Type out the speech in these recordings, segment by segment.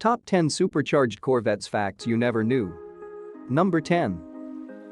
Top 10 Supercharged Corvettes Facts You Never Knew. Number 10.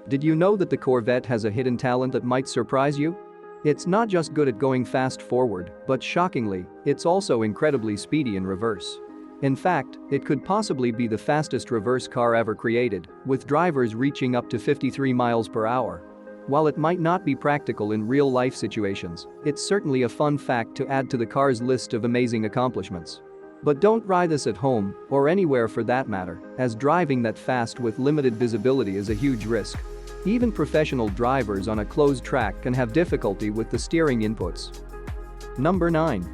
Did you know that the Corvette has a hidden talent that might surprise you? It's not just good at going fast forward, but shockingly, it's also incredibly speedy in reverse. In fact, it could possibly be the fastest reverse car ever created, with drivers reaching up to 53 miles per hour. While it might not be practical in real-life situations, it's certainly a fun fact to add to the car's list of amazing accomplishments. But don't try this at home, or anywhere for that matter, as driving that fast with limited visibility is a huge risk. Even professional drivers on a closed track can have difficulty with the steering inputs. Number 9.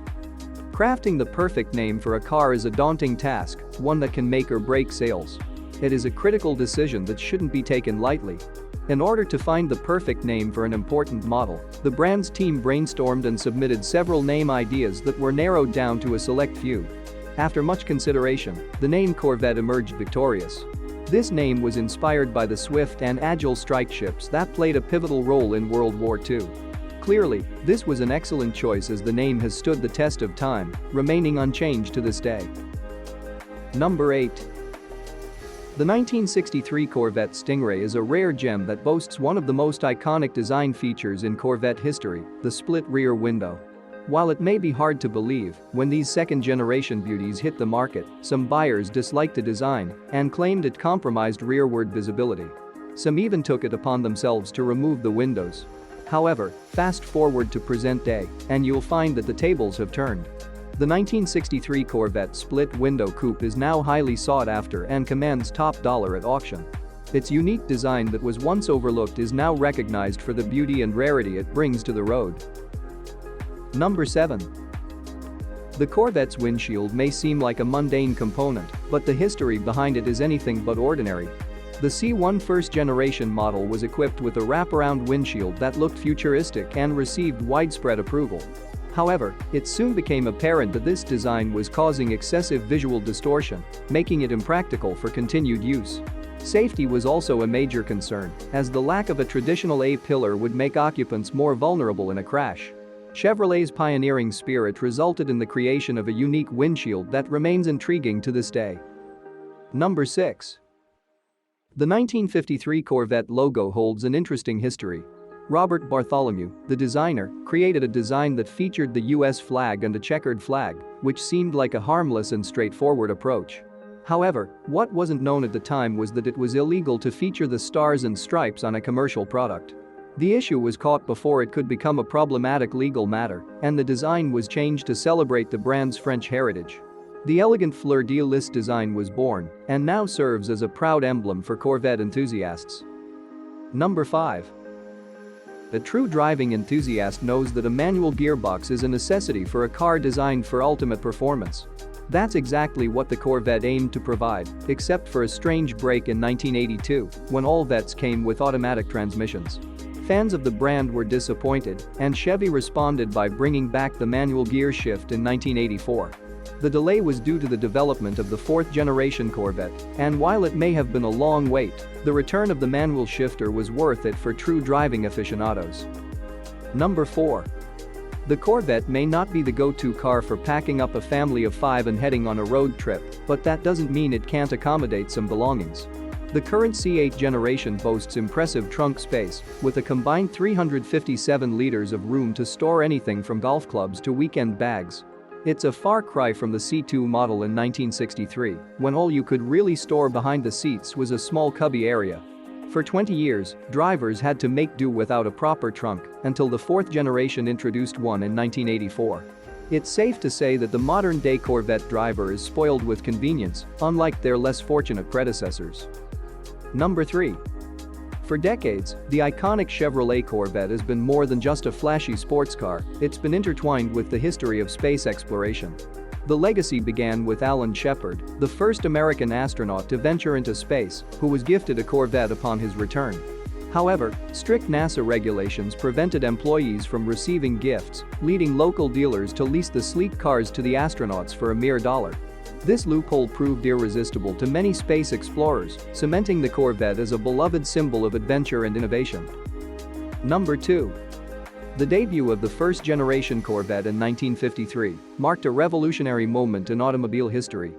Crafting the perfect name for a car is a daunting task, one that can make or break sales. It is a critical decision that shouldn't be taken lightly. In order to find the perfect name for an important model, the brand's team brainstormed and submitted several name ideas that were narrowed down to a select few. After much consideration, the name Corvette emerged victorious. This name was inspired by the swift and agile strike ships that played a pivotal role in World War II. Clearly, this was an excellent choice as the name has stood the test of time, remaining unchanged to this day. Number 8. The 1963 Corvette Stingray is a rare gem that boasts one of the most iconic design features in Corvette history, the split rear window. While it may be hard to believe, when these second-generation beauties hit the market, some buyers disliked the design and claimed it compromised rearward visibility. Some even took it upon themselves to remove the windows. However, fast forward to present day, and you'll find that the tables have turned. The 1963 Corvette split-window coupe is now highly sought after and commands top dollar at auction. Its unique design that was once overlooked is now recognized for the beauty and rarity it brings to the road. Number 7. The Corvette's windshield may seem like a mundane component, but the history behind it is anything but ordinary. The C1 first-generation model was equipped with a wraparound windshield that looked futuristic and received widespread approval. However, it soon became apparent that this design was causing excessive visual distortion, making it impractical for continued use. Safety was also a major concern, as the lack of a traditional A-pillar would make occupants more vulnerable in a crash. Chevrolet's pioneering spirit resulted in the creation of a unique windshield that remains intriguing to this day. Number 6. The 1953 Corvette logo holds an interesting history. Robert Bartholomew, the designer, created a design that featured the US flag and a checkered flag, which seemed like a harmless and straightforward approach. However, what wasn't known at the time was that it was illegal to feature the stars and stripes on a commercial product. The issue was caught before it could become a problematic legal matter, and the design was changed to celebrate the brand's French heritage. The elegant fleur-de-lis design was born and now serves as a proud emblem for Corvette enthusiasts. Number 5. A true driving enthusiast knows that a manual gearbox is a necessity for a car designed for ultimate performance. That's exactly what the Corvette aimed to provide, except for a strange break in 1982, when all Vettes came with automatic transmissions. Fans of the brand were disappointed, and Chevy responded by bringing back the manual gear shift in 1984. The delay was due to the development of the fourth-generation Corvette, and while it may have been a long wait, the return of the manual shifter was worth it for true driving aficionados. Number 4. The Corvette may not be the go-to car for packing up a family of 5 and heading on a road trip, but that doesn't mean it can't accommodate some belongings. The current C8 generation boasts impressive trunk space, with a combined 357 liters of room to store anything from golf clubs to weekend bags. It's a far cry from the C2 model in 1963, when all you could really store behind the seats was a small cubby area. For 20 years, drivers had to make do without a proper trunk until the fourth generation introduced one in 1984. It's safe to say that the modern-day Corvette driver is spoiled with convenience, unlike their less fortunate predecessors. Number 3. For decades, the iconic Chevrolet Corvette has been more than just a flashy sports car, it's been intertwined with the history of space exploration. The legacy began with Alan Shepard, the first American astronaut to venture into space, who was gifted a Corvette upon his return. However, strict NASA regulations prevented employees from receiving gifts, leading local dealers to lease the sleek cars to the astronauts for a mere $1. This loophole proved irresistible to many space explorers, cementing the Corvette as a beloved symbol of adventure and innovation. Number 2. The debut of the first-generation Corvette in 1953 marked a revolutionary moment in automobile history.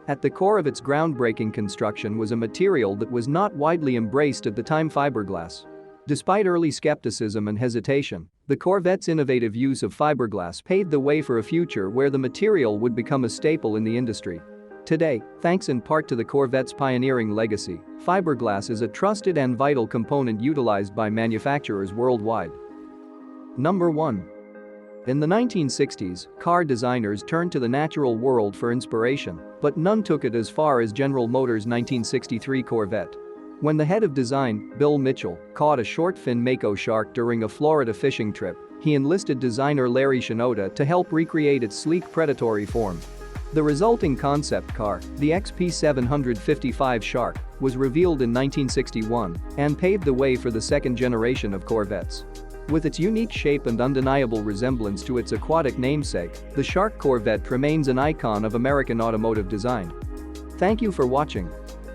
At the core of its groundbreaking construction was a material that was not widely embraced at the time: fiberglass. Despite early skepticism and hesitation, the Corvette's innovative use of fiberglass paved the way for a future where the material would become a staple in the industry. Today, thanks in part to the Corvette's pioneering legacy, fiberglass is a trusted and vital component utilized by manufacturers worldwide. Number 1. In the 1960s, car designers turned to the natural world for inspiration, but none took it as far as General Motors' 1963 Corvette. When the head of design, Bill Mitchell, caught a short-fin mako shark during a Florida fishing trip, he enlisted designer Larry Shinoda to help recreate its sleek predatory form. The resulting concept car, the XP755 Shark, was revealed in 1961 and paved the way for the second generation of Corvettes. With its unique shape and undeniable resemblance to its aquatic namesake, the Shark Corvette remains an icon of American automotive design. Thank you for watching.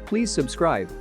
Please subscribe.